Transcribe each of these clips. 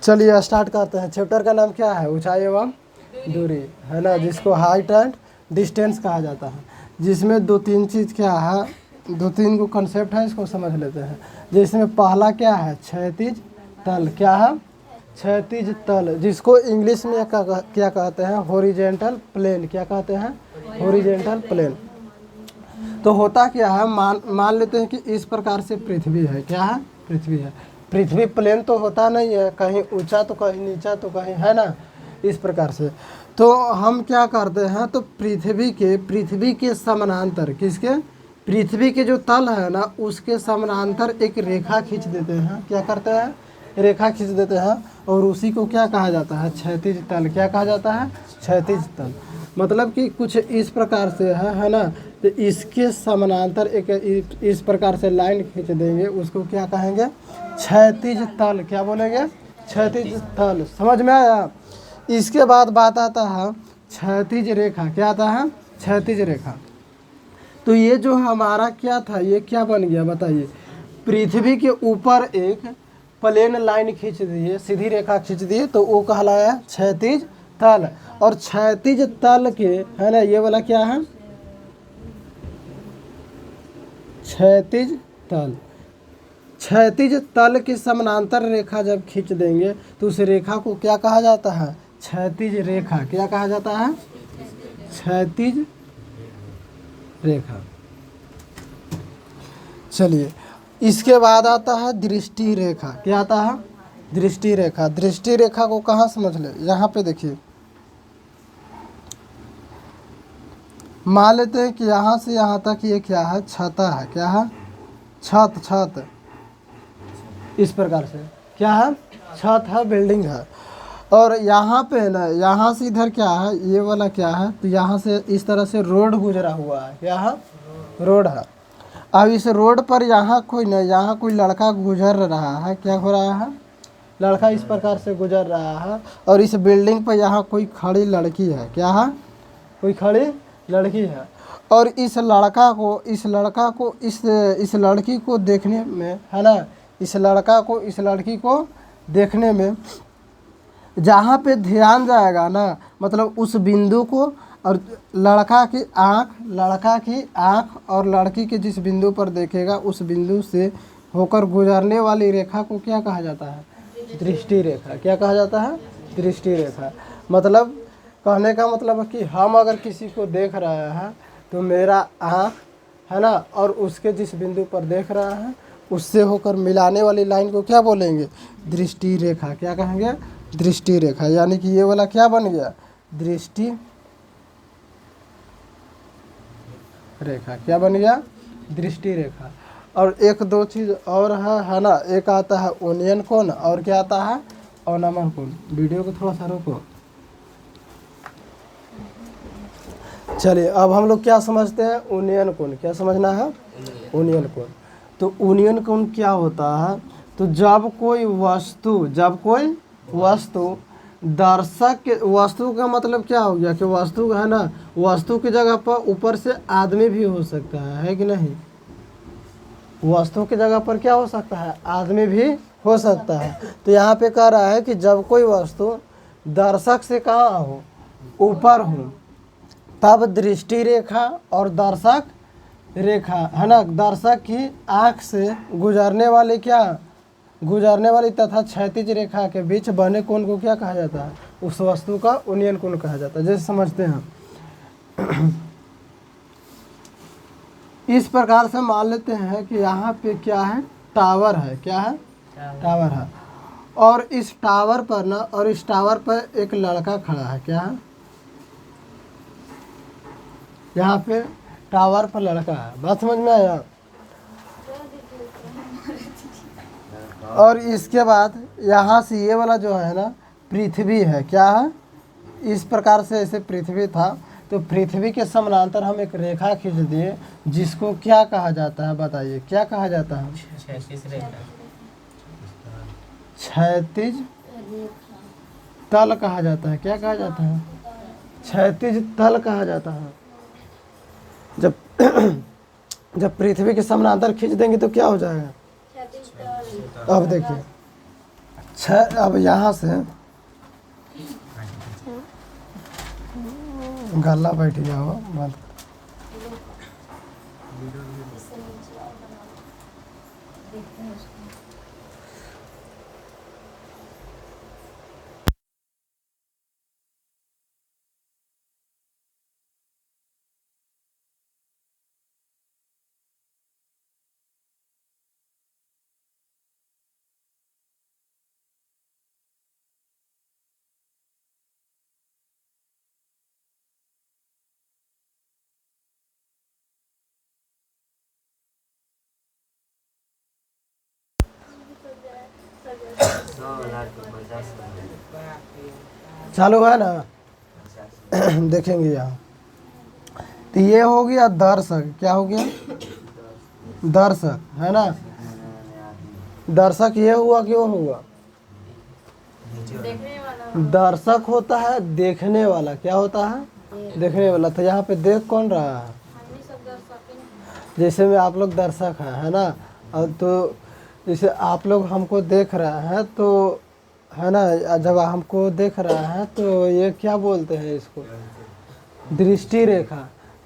चलिए स्टार्ट करते हैं। चैप्टर का नाम क्या है? ऊंचाई एवं दूरी, है ना, जिसको हाइट एंड डिस्टेंस कहा जाता है। जिसमें दो तीन चीज़ क्या है, दो तीन को कंसेप्ट है, इसको समझ लेते हैं। जिसमें पहला क्या है? क्षैतिज तल। क्या है? क्षैतिज तल, जिसको इंग्लिश में क्या कहते हैं? Horizontal plane. क्या कहते हैं? Horizontal plane. तो होता क्या है, मान लेते हैं कि इस प्रकार से पृथ्वी है। क्या है? पृथ्वी है। पृथ्वी प्लेन तो होता नहीं है, कहीं ऊंचा तो कहीं नीचा तो कहीं, है ना, इस प्रकार से। तो हम क्या करते हैं, तो पृथ्वी के समानांतर, किसके? पृथ्वी के जो तल है ना, उसके समानांतर एक रेखा खींच देते हैं। क्या करते हैं? रेखा खींच देते हैं, और उसी को क्या कहा जाता है? क्षैतिज तल। क्या कहा जाता है? क्षैतिज तल। मतलब कि कुछ इस प्रकार से है ना, तो इसके समानांतर एक इस प्रकार से लाइन खींच देंगे, उसको क्या कहेंगे? क्षैतिज तल। क्या बोलेंगे? क्षैतिज तल। समझ में आया? इसके बाद बात आता है क्षैतिज रेखा। क्या आता है? क्षैतिज रेखा। तो ये जो हमारा क्या था, ये क्या बन गया बताइए? पृथ्वी के ऊपर एक प्लेन लाइन खींच दिए, सीधी रेखा खींच दिए, तो वो कहलाया क्षैतिज तल। और क्षैतिज तल के, है ना, ये वाला क्या है? क्षैतिज तल। क्षैतिज तल के समानांतर रेखा जब खींच देंगे तो उस रेखा को क्या कहा जाता है? क्षैतिज रेखा। क्या कहा जाता है? क्षैतिज रेखा। चलिए, इसके बाद आता है दृष्टि रेखा। क्या आता है? दृष्टि रेखा। दृष्टि रेखा को कहाँ समझ ले? यहाँ पे देखिए, मान लेते हैं कि यहाँ से यहाँ तक ये क्या है? छता है। क्या है? छत। इस प्रकार से क्या है? छत है, बिल्डिंग है। और यहाँ पे है ना, यहाँ से इधर क्या है? ये वाला क्या है? तो यहाँ से इस तरह से रोड गुजरा हुआ है। क्या है? रोड है। अब इस रोड पर यहाँ कोई लड़का गुजर रहा है। क्या हो रहा है? लड़का इस प्रकार से गुजर रहा है। और इस बिल्डिंग पर यहाँ कोई खड़ी लड़की है। क्या है? कोई खड़ी लड़की है। और इस लड़की को देखने में, है ना, इस लड़की को देखने में जहाँ पे ध्यान जाएगा ना, मतलब उस बिंदु को, और लड़का की आँख और लड़की के जिस बिंदु पर देखेगा, उस बिंदु से होकर गुजरने वाली रेखा को क्या कहा जाता है? दृष्टि रेखा। क्या कहा जाता है? दृष्टि रेखा। मतलब कहने का मतलब है कि हम अगर किसी को देख रहे हैं, तो मेरा आँख, है ना, और उसके जिस बिंदु पर देख रहा है, उससे होकर मिलाने वाली लाइन को क्या बोलेंगे? दृष्टि रेखा। क्या कहेंगे? दृष्टि रेखा। यानी कि ये वाला क्या बन गया? दृष्टि रेखा। क्या बन गया? दृष्टि रेखा। और एक दो चीज़ और है ना, एक आता है ओनियन कोण, और क्या आता है? अवनमन कोण। वीडियो को थोड़ा सा रोको। चलिए, अब हम लोग क्या समझते हैं? ओनियन कोण। क्या समझना है? ओनियन कोण। तो ओनियन कोण क्या होता है? तो जब कोई वस्तु दर्शक के, वस्तु का मतलब क्या हो गया कि वस्तु है ना, वस्तु की जगह पर ऊपर से आदमी भी हो सकता है कि नहीं? वस्तु की जगह पर क्या हो सकता है? आदमी भी हो सकता है। तो यहाँ पे कह रहा है कि जब कोई वस्तु दर्शक से कहाँ हो? ऊपर हो, तब दृष्टि रेखा और दर्शक रेखा, है ना, दर्शक की आँख से गुजरने वाली तथा क्षैतिज रेखा के बीच बने कोण को क्या कहा जाता है? उस वस्तु का ओनियन कोण कहा जाता है। जैसे समझते हैं, इस प्रकार से मान लेते हैं कि यहाँ पे क्या है? टावर है। क्या है? टावर है। और इस टावर पर एक लड़का खड़ा है। क्या है? यहाँ पे टावर पर लड़का है। बात समझ में आया? और इसके बाद यहाँ से ये वाला जो है ना, पृथ्वी है। क्या है? इस प्रकार से ऐसे पृथ्वी था, तो पृथ्वी के समानांतर हम एक रेखा खींच दिए, जिसको क्या कहा जाता है? बताइए, क्या कहा जाता है? क्षैतिज तल कहा जाता है। क्या कहा जाता है? क्षैतिज तल कहा जाता है। जब पृथ्वी के समानांतर खींच देंगे तो क्या हो जाएगा? अब देखिए, अब यहाँ से गला बैठ गया हो बंद। चालू है ना? देखेंगे यहाँ। तो ये हो गया दर्शक, क्या हो गया? दर्शक है ना। दर्शक ये हुआ क्यों हुआ? दर्शक होता है देखने वाला, क्या होता है? देखने वाला। तो यहाँ पे देख कौन रहा है? जैसे में आप लोग दर्शक हैं, है ना। और तो जैसे आप लोग हमको देख रहे हैं तो है ना, जब हमको देख रहा है तो ये क्या बोलते हैं इसको? दृष्टि रेखा।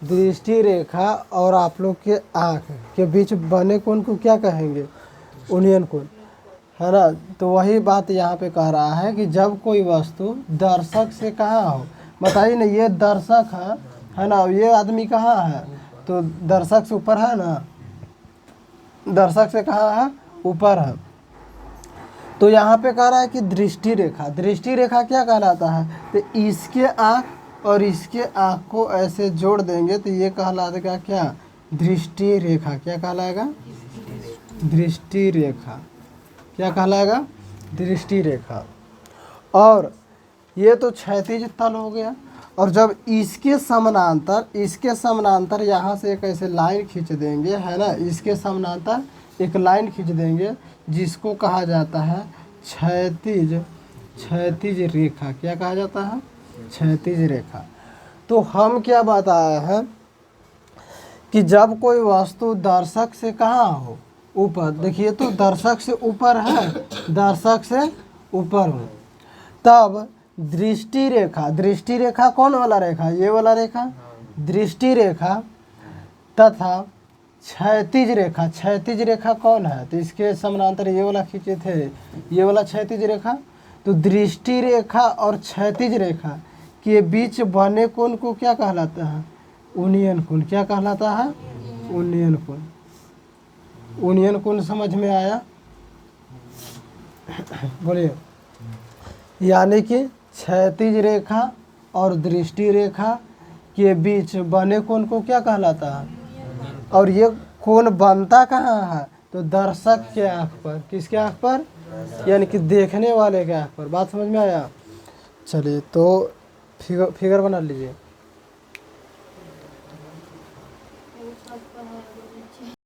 दृष्टि रेखा और आप लोग के आँख के बीच बने कोण को क्या कहेंगे? उन्नयन कोण, है ना। तो वही बात यहाँ पे कह रहा है कि जब कोई वस्तु दर्शक से कहाँ हो, बताइए ना। ये दर्शक है ना। ये आदमी कहाँ है? तो दर्शक से ऊपर है ना। दर्शक से कहाँ है? ऊपर है। तो यहाँ पे कह रहा है कि दृष्टि रेखा। दृष्टि रेखा क्या कहलाता है? तो इसके आँख और इसके आँख को ऐसे जोड़ देंगे तो ये कहलाएगा क्या? दृष्टि रेखा। क्या कहलाएगा? दृष्टि रेखा। क्या कहलाएगा? दृष्टि रेखा। और ये तो क्षैतिज तल हो गया। और जब इसके समानांतर यहाँ से एक ऐसे लाइन खींच देंगे, है ना। इसके समानांतर एक लाइन खींच देंगे जिसको कहा जाता है क्षैतिज रेखा। क्या कहा जाता है? क्षैतिज रेखा। तो हम क्या बताए हैं कि जब कोई वस्तु दर्शक से कहाँ हो? ऊपर। देखिए तो दर्शक से ऊपर है, दर्शक से ऊपर हो, तब दृष्टि रेखा। दृष्टि रेखा कौन वाला रेखा? ये वाला रेखा दृष्टि रेखा। तथा क्षैतिज रेखा। क्षैतिज रेखा कौन है? तो इसके समानांतर ये वाला खींचे थे, ये वाला क्षैतिज रेखा। तो दृष्टि रेखा और क्षैतिज रेखा के बीच बने कोण को क्या कहलाता है? उन्नयन कोण। क्या कहलाता है? उन्नयन कोण। उन्नयन कोण समझ में आया? बोलिए। यानी कि क्षैतिज रेखा और दृष्टि रेखा के बीच बने कोण को क्या कहलाता है? और ये कोण बनता कहाँ है? तो दर्शक के आँख पर। किसके आँख पर? यानी कि देखने वाले के आँख पर। बात समझ में आया? चलिए तो फिगर बना लीजिए।